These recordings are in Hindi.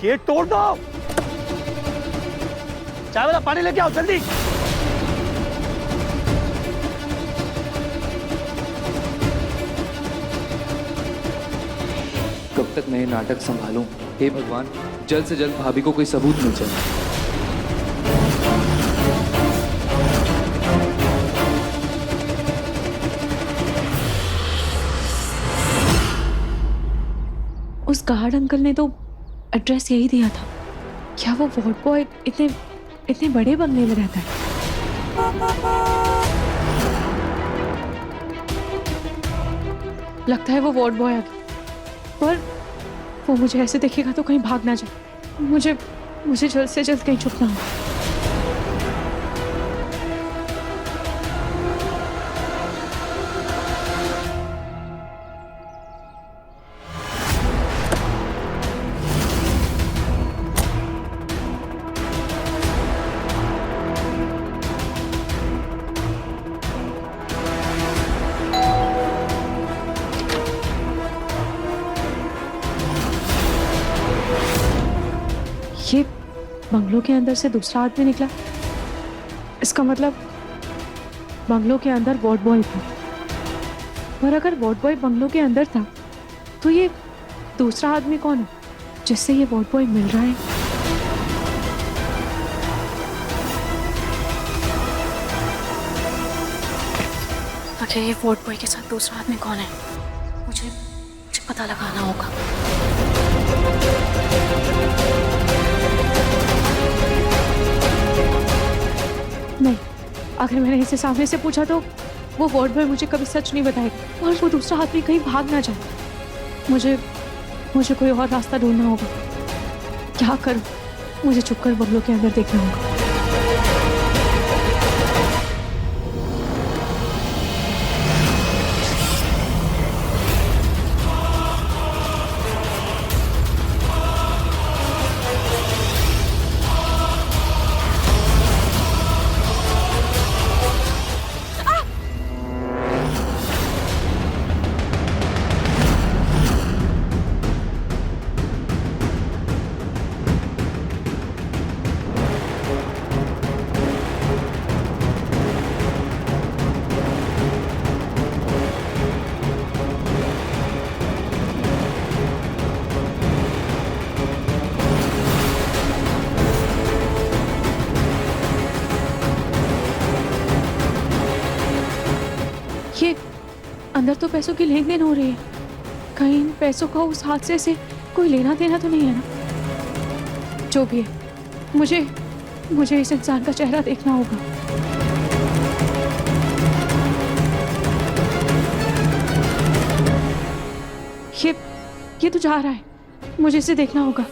गेट तोड़ दो। चाय वाला पानी लेके आओ जल्दी। कब तक मैं ये नाटक संभालूं? हे भगवान, जल्द से जल्द भाभी को कोई सबूत मिल जाए। उस गार्ड अंकल ने तो एड्रेस यही दिया था। क्या वो वार्ड बॉय इतने बड़े बंगले में रहता है? लगता है वो वार्ड बॉय आ गया, पर वो मुझे ऐसे देखेगा तो कहीं भाग ना जाए। मुझे जल्द से जल्द कहीं छुपना होगा। ये बंगलों के अंदर से दूसरा आदमी निकला। इसका मतलब बंगलों के अंदर वार्ड बॉय था। पर अगर वार्ड बॉय बंगलों के अंदर था तो ये दूसरा आदमी कौन है जिससे ये वार्ड बॉय मिल रहा है? आखिर ये वार्ड बॉय के साथ दूसरा आदमी कौन है? मुझे पता लगाना होगा। नहीं, अगर मैंने इसे सामने से पूछा तो वो वार्ड बॉय मुझे कभी सच नहीं बताएगा और वो दूसरा आदमी कहीं भाग ना जाए। मुझे कोई और रास्ता ढूंढना होगा। क्या करूं? मुझे छुपकर बंगलों के अंदर देखना होगा। ये अंदर तो पैसों की लेन देन हो रही है। कहीं इन पैसों का उस हादसे से कोई लेना देना तो नहीं है ना? जो भी है, मुझे इस इंसान का चेहरा देखना होगा। ये तो जा रहा है, मुझे इसे देखना होगा।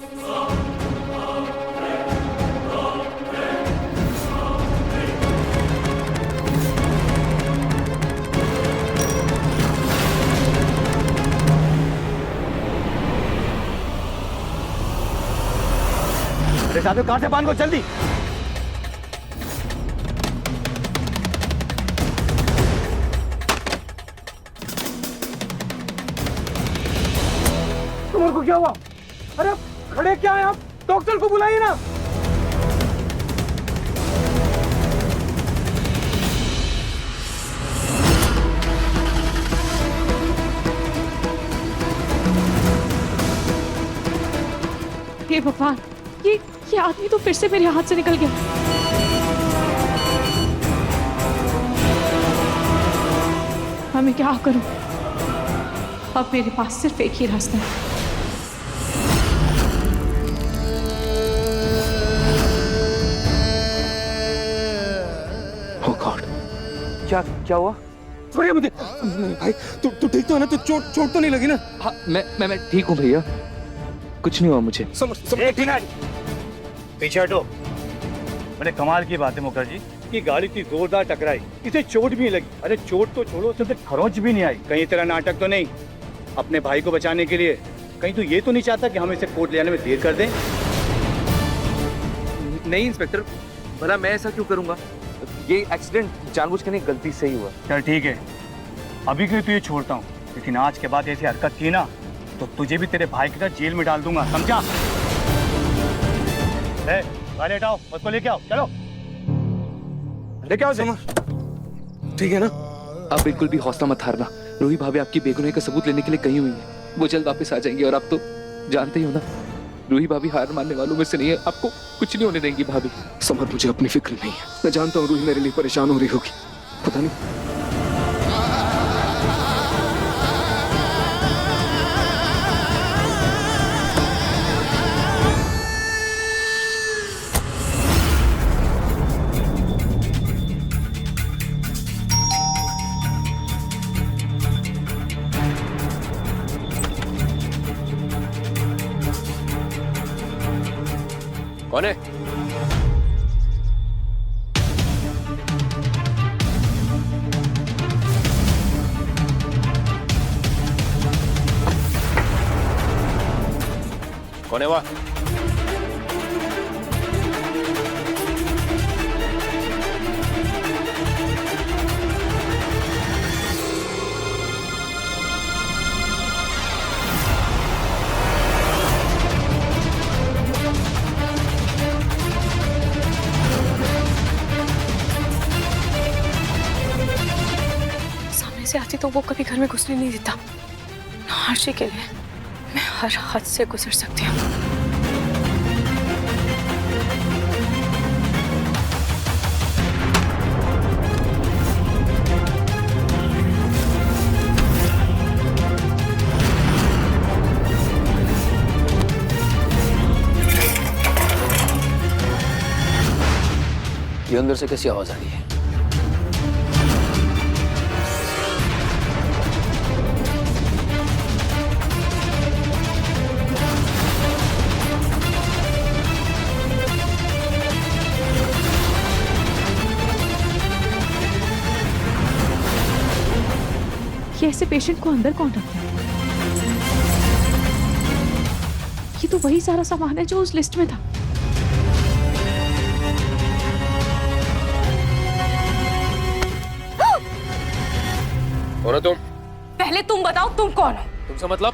साथियों, कहां से पान को जल्दी। तुम्हारे को क्या हुआ? अरे खड़े क्या हैं आप? डॉक्टर को बुलाइए ना। हे भगवान, ये आदमी तो फिर से मेरे हाथ से निकल गया। अब मैं क्या करूं? अब मेरे पास सिर्फ एक ही रास्ता है। Oh God, क्या हुआ? छोड़िए मुझे। भाई तू ठीक तो है ना? तो चोट तो नहीं लगी ना? हाँ, मैं ठीक हूँ भैया, कुछ नहीं हुआ मुझे। एक मिनट, पीछे हटो। मैंने कमाल की बात है मुखर्जी कि गाड़ी इतनी जोरदार टकराई, इसे चोट भी लगी। अरे चोट तो छोड़ो, उसे खरोंच भी नहीं आई। कहीं तेरा नाटक तो नहीं? अपने भाई को बचाने के लिए कहीं तो ये तो नहीं चाहता कि हम इसे कोर्ट ले आने में देर कर दें? नहीं इंस्पेक्टर, भला मैं ऐसा क्यों करूंगा? ये एक्सीडेंट जानबूझ के नहीं, गलती से ही हुआ। चल ठीक है, अभी के तुझे छोड़ता हूँ, लेकिन आज के बाद ऐसी हरकत की ना तो तुझे भी तेरे भाई के साथ जेल में डाल दूंगा, समझा? गाड़ी हटाओ, उसको लेके आओ, चलो लेके आओ उसे। ठीक है ना? आप बिल्कुल भी हौसला मत हारना। रूही भाभी आपकी बेगुनाही का सबूत लेने के लिए कही हुई है। वो जल्द वापस आ जाएंगी और आप तो जानते ही हो ना, रूही भाभी हार मानने वालों में से नहीं है। आपको कुछ नहीं होने देंगी भाभी। समर, मुझे अपनी फिक्र नहीं है। मैं जानता हूँ रूही मेरे लिए परेशान हो रही होगी। पता नहीं। कौन है? कौन है वह? सामने से आती तो वो कभी घर में घुसने नहीं देता। हर्षी के लिए मैं हर हद से गुजर सकती हूँ। ये अंदर से कैसी आवाज आ रही है? ये ऐसे पेशेंट को अंदर कौन रखता है? ये तो वही सारा सामान है जो उस लिस्ट में था। कौन हो तुम? पहले तुम बताओ तुम कौन हो? तुमसे मतलब?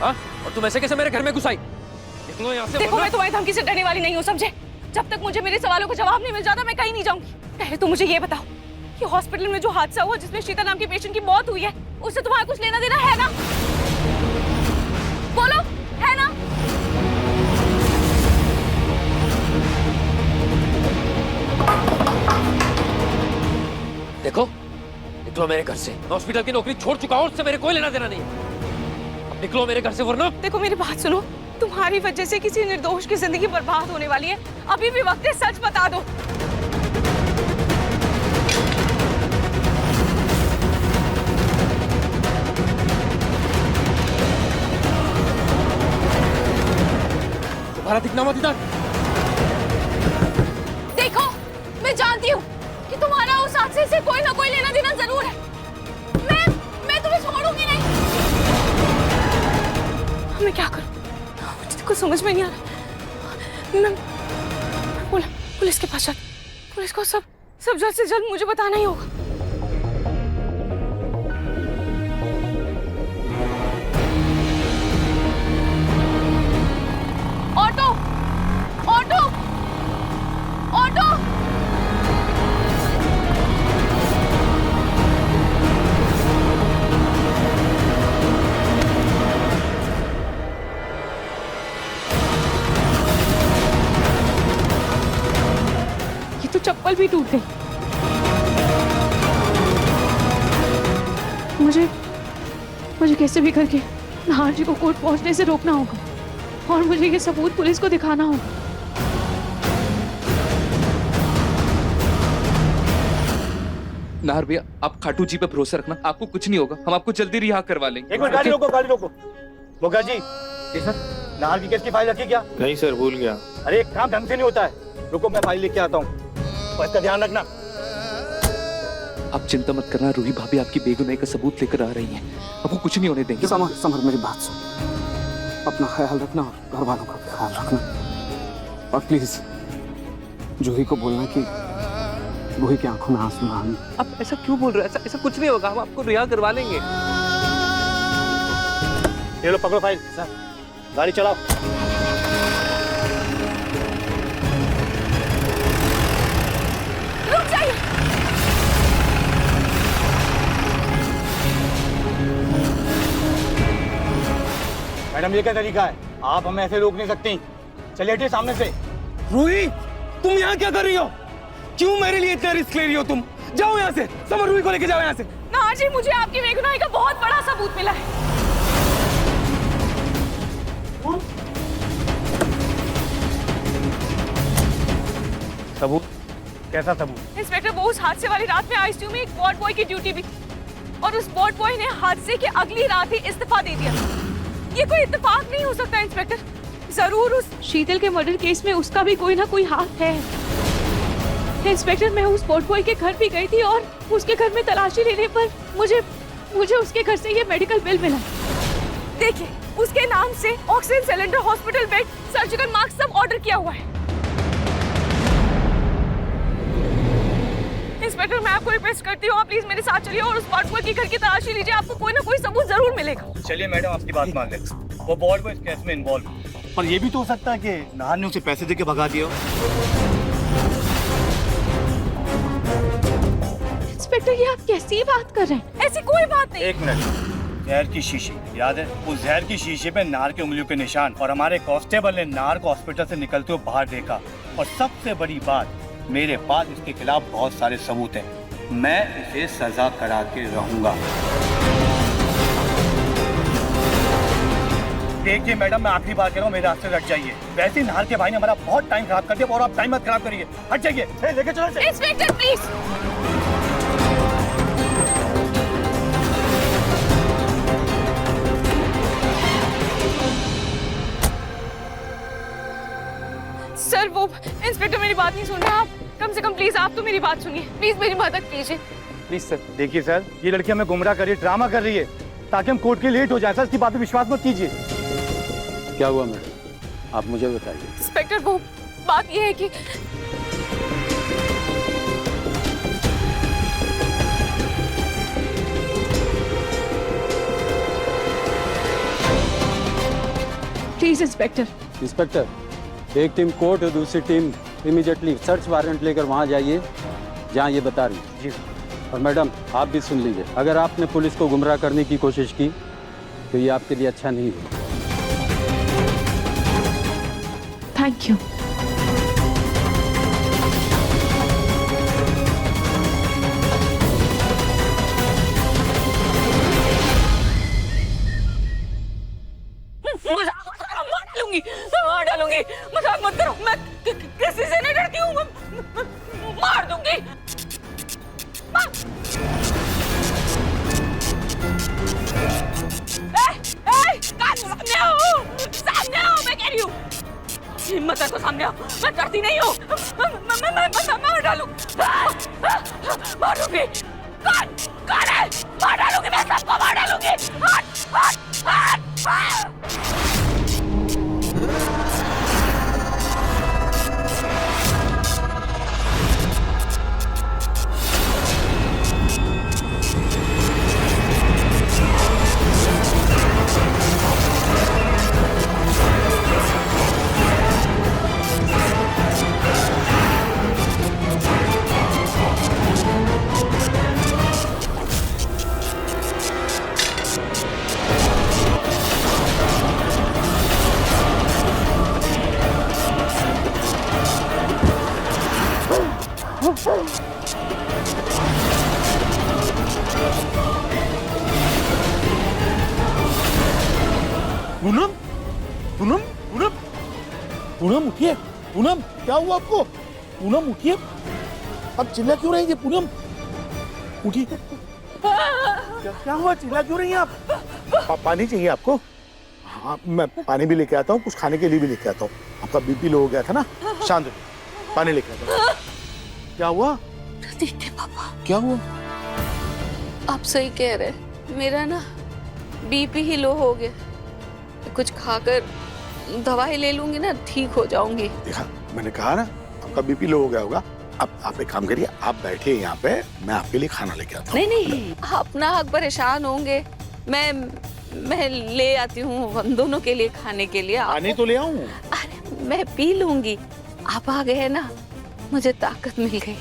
हाँ? और तुम ऐसे कैसे मेरे घर में घुस आई? निकलो यहाँ से। देखो, मैं तुम्हारी धमकी से डरने वाली नहीं हूँ, समझे? जब तक मुझे मेरे सवालों का जवाब नहीं मिल जाता मैं कहीं नहीं जाऊंगी। पहले तुम मुझे ये बताओ कि हॉस्पिटल में जो हादसा हुआ जिसमें शीता नाम की पेशेंट की मौत हुई है, उससे तुम्हारा कुछ लेना देना है ना? बोलो, है ना? देखो, निकलो मेरे घर से। मैं हॉस्पिटल की नौकरी छोड़ चुका हूँ, उससे मेरे कोई लेना देना नहीं है। अब निकलो मेरे घर से वरना। देखो मेरी बात सुनो, तुम्हारी वजह से किसी निर्दोष की जिंदगी बर्बाद होने वाली है। अभी भी वक्त है, सच बता दो। तुम्हारा दिखना मत इधर। देखो, मैं जानती हूँ कि तुम्हारा उस हादसे से कोई ना कोई लेना देना जरूर है। मैं तुम्हें छोड़ूंगी नहीं। मैं क्या करूं? मुझे कुछ समझ में नहीं आ रहा। मैं पुलिस के पास जाती। पुलिस को सब जल्द से जल्द मुझे बताना ही होगा। Auto, auto, auto. ये तो चप्पल भी टूट गई। मुझे कैसे भी करके नाहर जी को कोर्ट पहुंचने से रोकना होगा और मुझे ये सबूत पुलिस को दिखाना होगा। नाहर भैया, आप खाटू जी पे भरोसा रखना, आपको कुछ नहीं होगा। हम आपको जल्दी रिहा करवा लेंगे। एक मिनट, गाड़ी रोको, गाड़ी रोको। मोगा जी, सर, नाहर की केस की फाइल रखी क्या? नहीं सर, भूल गया। अरे एक काम ढंग से नहीं होता है। रुको, मैं फाइल लेके आता हूँ, बस इसका ध्यान रखना। आप चिंता मत करना, रूही भाभी आपकी बेगुनाही का सबूत लेकर आ रही हैं। आपको कुछ नहीं होने देंगे। समर, मेरी बात सुन। अपना ख्याल रखना और घर वालों का भी ख्याल रखना। और प्लीज जूही को बोलना कि रूही की आंखों में आंसू ना आने। आप ऐसा क्यों बोल रहे हैं? ऐसा कुछ नहीं होगा, हम आपको रिहा करवा लेंगे। ये लो, पकड़ो फाइल। सर, गाड़ी चलाओ। मैडम ये क्या तरीका है? आप हमें ऐसे रोक नहीं सकती। चलिए हटिए सामने से। रूही, तुम यहाँ क्या कर रही हो? क्यों मेरे लिए इतना रिस्क ले रही हो तुम? जाओ यहाँ से, समर, रूही को लेके जाओ यहाँ से। नार जी, मुझे आपकी बेगुनाही का बहुत बड़ा सबूत मिला है। सबूत? कैसा सबूत? इंस्पेक्टर, वो उस हादसे वाली रात में आईसीयू में एक वार्ड बॉय की ड्यूटी भी, और उस वार्ड बॉय ने हादसे के अगली रात ही इस्तीफा दे दिया। ये कोई इत्तेफाक नहीं हो सकता इंस्पेक्टर। जरूर उस शीतल के मर्डर केस में उसका भी कोई ना कोई हाथ है। इंस्पेक्टर, मैं उस वार्ड बॉय के घर भी गई थी और उसके घर में तलाशी लेने पर मुझे उसके घर से ये मेडिकल बिल मिला। देखिए, उसके नाम से oxygen cylinder, hospital bed, surgical mask सब ऑर्डर किया हुआ है। इंस्पेक्टर, मैं आपको रिक्वेस्ट करती हूँ, आप प्लीज मेरे साथ चलिए और उस वार्ड बॉय के घर की तलाशी लीजिए। आपको कोई ना कोई सबूत जरूर मिलेगा। चलिए मैडम, आपकी बात मान ले। वो वार्ड बॉय इस केस में इन्वॉल्व, पर ये भी तो हो सकता है कि नाहर ने उसे पैसे देके भगा दिया हो। इंस्पेक्टर, ये आप कैसी बात कर रहे हैं? ऐसी कोई बात नहीं। एक मिनट, जहर की शीशी याद है? उस जहर की शीशे पे नाहर की उंगलियों के निशान, और हमारे कांस्टेबल ने नाहर को हॉस्पिटल से निकलते हुए बाहर देखा। और सबसे बड़ी बात, मेरे पास इसके खिलाफ बहुत सारे सबूत हैं। मैं इसे सजा करा के रहूंगा। देखिए मैडम, मैं आखिरी बार कह रहा हूँ, मेरे रास्ते हट जाइए। वैसे ही नाहर के भाई ने हमारा बहुत टाइम खराब कर दिया, और आप टाइम मत खराब करिए। हट जाइए, लेके चलो। Inspector please. सर, वो इंस्पेक्टर मेरी बात नहीं सुन रहे। आप कम से कम प्लीज, आप तो मेरी बात सुनिए। प्लीज मेरी मदद कीजिए। Please sir. देखिए सर, ये लड़की हमें गुमराह कर रही है, ड्रामा कर रही है, ताकि हम कोर्ट के लेट हो जाए। सर, इसकी बात पे विश्वास मत कीजिए। क्या हुआ मैडम, आप मुझे बताइए। इंस्पेक्टर, वो बात ये है कि प्लीज इंस्पेक्टर। इंस्पेक्टर, एक टीम कोर्ट और दूसरी टीम इमीडिएटली सर्च वारंट लेकर वहां जाइए जहां ये बता रही है। जी। और मैडम, आप भी सुन लीजिए, अगर आपने पुलिस को गुमराह करने की कोशिश की तो ये आपके लिए अच्छा नहीं है। Thank you. मार डालूंगी। मजाक मत करो, मैं किसी से नहीं डरती हूँ। मार दूंगी। सामने आओ, सामने आओ, मैं कह रही हूँ। हिम्मत है तो सामने आओ, मैं डरती नहीं हूँ। मैं मार डालूं, मार दूंगी। कौन है? मार डालूंगी, मैं सबको मार डालूंगी। हट, हट, हट, हट। पूनम, पूनम, पूनम, पूनम उठिए। पूनम, क्या हुआ आपको? पूनम उठिए, अब चिल्ला क्यों रही है? पूनम उठिए। क्या हुआ, चिल्ला क्यों रही हैं आप? पानी चाहिए आपको? हाँ, मैं पानी भी लेके आता हूँ, कुछ खाने के लिए भी लेके आता हूँ। आपका बीपी लो हो गया था ना, शांत हो, पानी लेके आता हूँ। क्या हुआ? देखते पापा, क्या हुआ? आप सही कह रहे, मेरा ना बीपी ही लो हो गया। कुछ खाकर दवाई ले लूंगी ना, ठीक हो जाऊंगी। देखा, मैंने कहा ना आपका बीपी लो हो गया होगा। अब आप एक काम करिए, आप बैठिए यहाँ पे, मैं आपके लिए खाना लेके आता हूँ। नहीं नहीं, आप ना हक परेशान होंगे, मैं ले आती हूँ हम दोनों के लिए खाने के लिए। पानी तो ले आऊं? अरे मैं पी लूंगी, आप आ गए ना, मुझे ताकत मिल गई।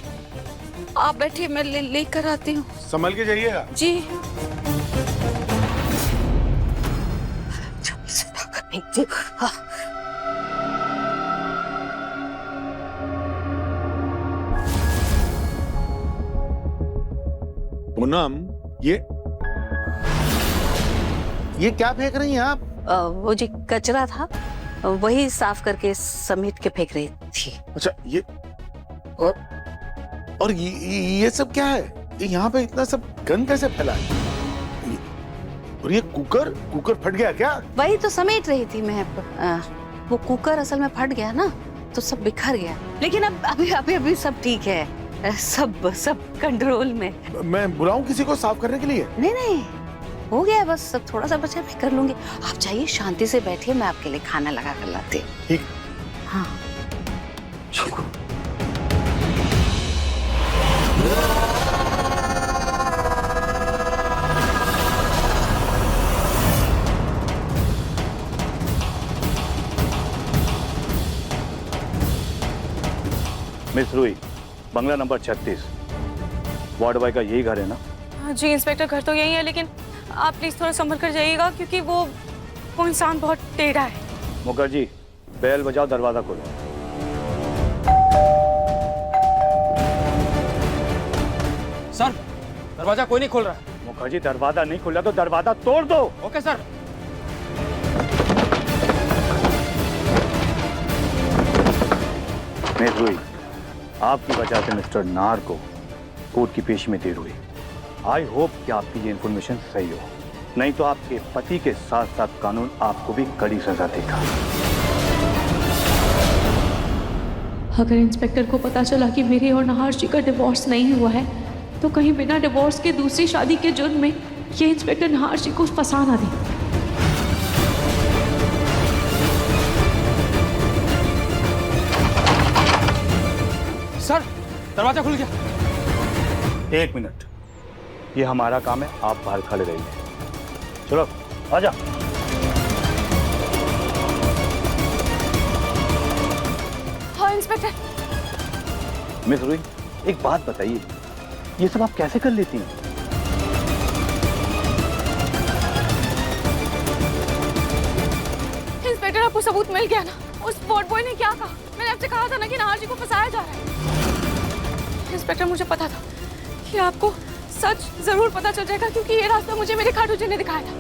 आप बैठिए, मैं लेकर आती हूँ। संभल के जाइएगा। जी। जब से ताकत फेंक दे। हाँ। पूनम, ये क्या फेंक रही हैं आप? वो जी कचरा था, वही साफ करके समेट के फेंक रही थी। अच्छा, ये और ये सब क्या है? ये यहाँ पे इतना सब गंद कैसे फैला है? और ये कुकर फट गया क्या? वही तो समेट रही थी मैं। वो कुकर असल में फट गया ना, तो सब बिखर गया। लेकिन अब अभी सब ठीक है, सब कंट्रोल में। मैं बुलाऊं किसी को साफ करने के लिए? नहीं, हो गया, बस सब थोड़ा सा बचा, मैं कर लूंगी। आप जाइए, शांति से बैठिए, मैं आपके लिए खाना लगा कर लाती हूँ। ठीक। हाँ। मिस रुई, बंगला नंबर 36, वार्ड बॉय का यही घर है ना? हाँ जी इंस्पेक्टर, घर तो यही है, लेकिन आप प्लीज थोड़ा संभल कर जाइएगा, क्योंकि वो इंसान बहुत टेढ़ा है। मुखर्जी, बेल बजाओ, दरवाजा खोलो। सर, दरवाजा कोई नहीं खोल रहा। मुखर्जी, दरवाजा नहीं खुला तो दरवाजा तोड़ दो। Okay sir. मिस रुई, आपकी वजह से मिस्टर नार को कोर्ट की पेशी में देर हुई। आई होप कि आपकी ये इन्फॉर्मेशन सही हो, नहीं तो आपके पति के साथ साथ कानून आपको भी कड़ी सजा देगा। अगर इंस्पेक्टर को पता चला कि मेरे और नहार जी का डिवोर्स नहीं हुआ है, तो कहीं बिना डिवोर्स के दूसरी शादी के जुर्म में ये इंस्पेक्टर नहार जी को फंसा ना दे। सर, दरवाजा खुल गया। 1 मिनट, ये हमारा काम है, आप बाहर खड़े रहिए। चलो आजा। हाँ इंस्पेक्टर। मिस रुई, एक बात बताइए, ये सब आप कैसे कर लेती हैं? इंस्पेक्टर, आपको सबूत मिल गया ना? उस वार्ड बॉय ने क्या कहा? मैंने आपसे कहा था ना कि नहार जी को फंसाया जा रहा है। इंस्पेक्टर, मुझे पता था कि आपको सच जरूर पता चल जाएगा, क्योंकि ये रास्ता मुझे मेरे खाटू जी ने दिखाया था।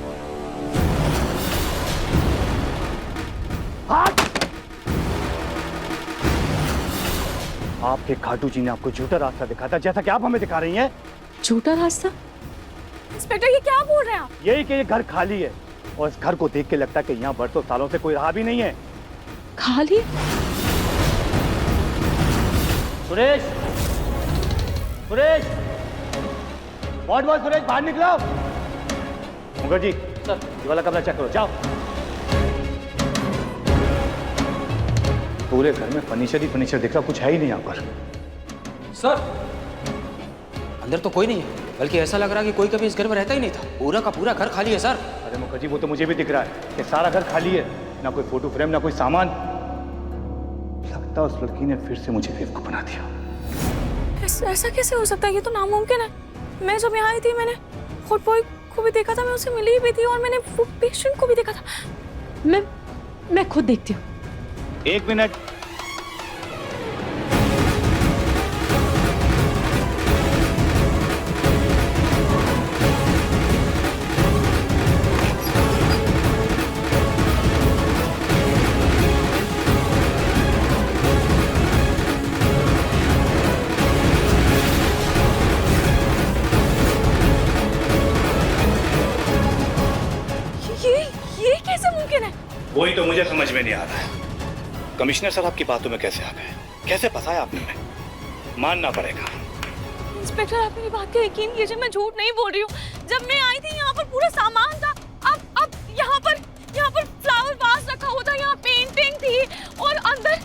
आपके खाटू जी ने आपको झूठा रास्ता दिखाया था, जैसा कि आप हमें दिखा रही हैं। झूठा रास्ता? इंस्पेक्टर, ये क्या बोल रहे हैं आप? यही कि ये घर खाली है, और इस घर को देख के लगता है कि यहाँ बरसों सालों से कोई रहा भी नहीं है। खाली? सुरेश, सुरेश, वार्ड बॉय सुरेश, बाहर निकलो। मुखर्जी, सर, ये वाला कमरा चेक करो, जाओ। पूरे घर में फर्नीचर ही फर्नीचर दिख रहा, कुछ है ही नहीं यहाँ पर। सर, अंदर तो कोई नहीं है, बल्कि ऐसा लग रहा है कि कोई कभी इस घर में रहता ही नहीं था। पूरा का पूरा घर खाली है सर। अरे मुखर्जी, वो तो मुझे भी दिख रहा है कि सारा घर खाली है, ना कोई फोटो फ्रेम, ना कोई सामान। लगता है उस लड़की ने फिर से मुझे बेवकूफ बना दिया। ऐसा कैसे हो सकता है? ये तो नामुमकिन है। मैं जब यहाँ आई थी, मैंने वार्ड बॉय को भी देखा था, मैं उससे मिली भी थी, और मैंने वो पेशेंट को भी देखा था। मैं खुद देखती हूँ। 1 मिनट। ये कैसे मुमकिन है? वही तो मुझे समझ में नहीं आ रहा है। कमिश्नर साहब आपकी बातों में कैसे आ गए? कैसे फंसाया आपने? मैं मानना पड़ेगा। इंस्पेक्टर, आप मेरी बात का यकीन कीजिए, मैं झूठ नहीं बोल रही हूँ। जब मैं आई थी, यहाँ पर पूरा सामान था। अब यहाँ पर फ्लावर वास रखा हुआ था, यहाँ पेंटिंग थी, और अंदर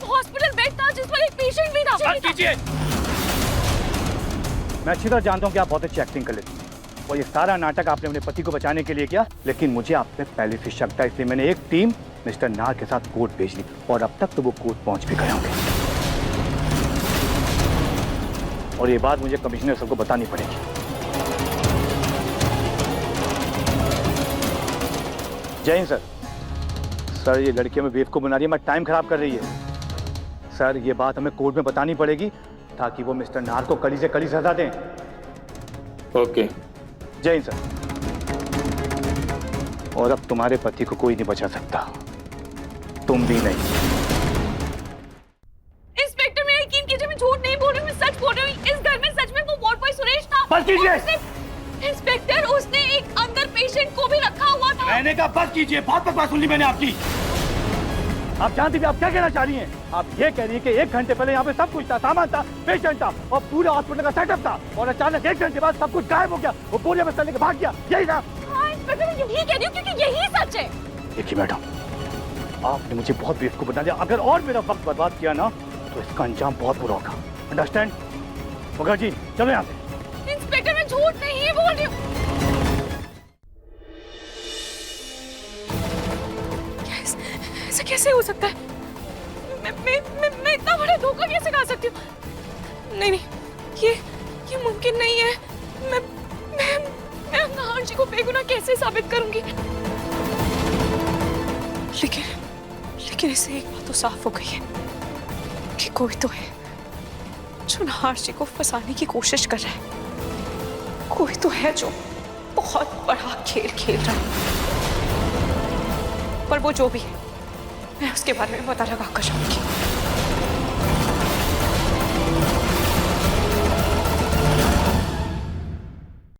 हॉस्पिटल बेड था, जिस पर एक पेशेंट भी था। बंद कीजिए। मैं अच्छी तरह जानता हूँ कि आप बहुत अच्छी एक्टिंग कर लेती हैं, और ये सारा नाटक आपने अपने पति को बचाने के लिए किया, लेकिन मुझे आप पे पहले से शक था, इसलिए मैंने एक टीम मिस्टर नार के साथ कोर्ट भेज दी, और अब तक तो वो कोर्ट पहुंच भी गए होंगे। और ये बात मुझे कमिश्नर साहब को बतानी पड़ेगी। जय हिंद सर। सर ये लड़की हमें बेवकूफ़ बना रही है, मैं टाइम खराब कर रही है। सर ये बात हमें कोर्ट में बतानी पड़ेगी ताकि वो मिस्टर नाहर को कड़ी से कड़ी सजा दें। ओके। जय हिंद सर। और अब तुम्हारे पति को कोई नहीं बचा सकता, तुम भी नहीं। इंस्पेक्टर मेरा यकीन कीजिए, मैं झूठ नहीं बोल रही हूँ, मैं सच बोल रही हूँ। इस घर में सच में वो वार्ड बॉय सुरेश था। बस कीजिए। इंस्पेक्टर उसने एक अंदर पेशेंट को भी रखा हुआ था। मैंने कहा बस कीजिए, बहुत बकवास सुन ली मैंने आपकी। आप जानती भी आप क्या कहना चाह रही हैं? आप ये कह रही हैं कि 1 घंटे पहले यहाँ पे सब कुछ था, सामान था, पेशेंट था और पूरे हॉस्पिटल का सेटअप था और अचानक 1 घंटे बाद सब कुछ गायब हो गया, वो बोरिया में लेके भाग गया, यही ना? हाँ इंस्पेक्टर, मैं यही कह रही हूँ क्योंकि यही सच है। देखिए मैडम, आपने मुझे बहुत बेवकूफ बना दिया। अगर और मेरा वक्त बर्बाद किया ना तो इसका अंजाम बहुत बुरा होगा। अंडरस्टैंड? मुखर्जी चलो यहाँ से। इंस्पेक्टर मैं झूठ नहीं बोल रही हूँ। ऐसा कैसे हो सकता है? मैं इतना बड़ा धोखा कैसे खा सकती हूँ? नहीं ये मुमकिन नहीं है। मैं नाहर जी को बेगुनाह कैसे साबित करूंगी? लेकिन इससे एक बात तो साफ हो गई है कि कोई तो है जो नाहर जी को फंसाने की कोशिश कर रहा है। कोई तो है जो बहुत बड़ा खेल खेल रहा है। पर वो जो भी है, मैं उसके बारे में पता लगा कर जाऊंगी।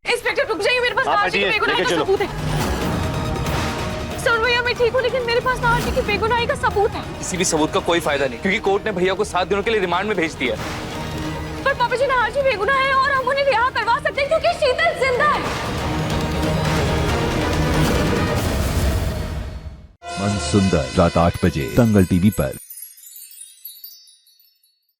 इंस्पेक्टर रुक जाइए, मेरे पास नाहर जी की बेगुनाही का सबूत है। सर भैया मैं ठीक हूँ, लेकिन मेरे पास नाहर जी की बेगुनाही का सबूत है। किसी भी सबूत का कोई फायदा नहीं, क्योंकि कोर्ट ने भैया को 7 दिनों के लिए रिमांड में भेज दिया। पर पापा जी नाहर जी बेगुनाह है और हम उन्हें रिहा करवा सकते हैं क्योंकि शीतल जिंदा है। मन सुंदर रात 8 बजे दंगल टीवी पर।